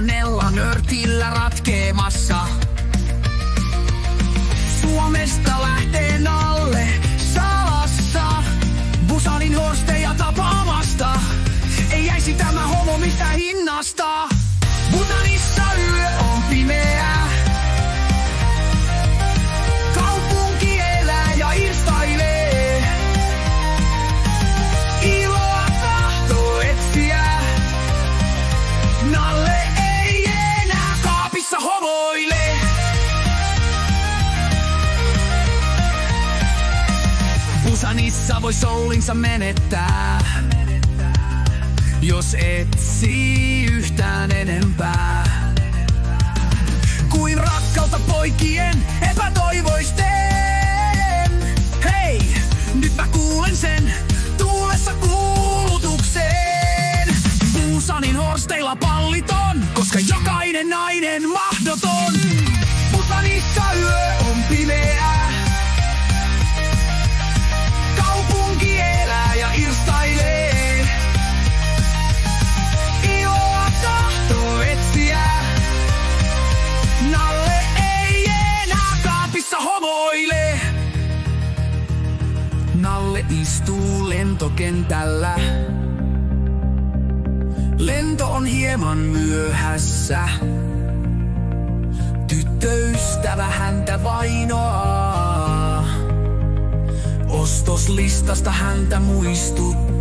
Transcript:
monella nörtillä ratkeamassa. Suomesta lähtee Nalle salassa Busanin horsteja tapaamasta. Ei jäisi tämä homo mistä hinnasta. Busanissa yö on pimeä. Kaupunki elää ja irstailee. Iloa tahtoo etsiä. Nalle ei enää kaapissa homoile. Busanissa voi soulinsa menettää, jos etsii yhtään enempää kuin rakkautta poikien epätoivoisten. Hei, nyt mä kuulen sen tuulessa kuulutukseen. Busanin horsteilla palliton, koska jokainen nainen mahdoton. Busanissa yö on pimeä. Kaupunki elää ja irstailee. Iloa tahtoo etsiä. Nalle ei enää kaapissa homoile. Nalle istuu lentokentällä. Lento on hieman myöhässä. Tyttöystävä häntä vainoaa. Ostoslistasta häntä muistuttaa.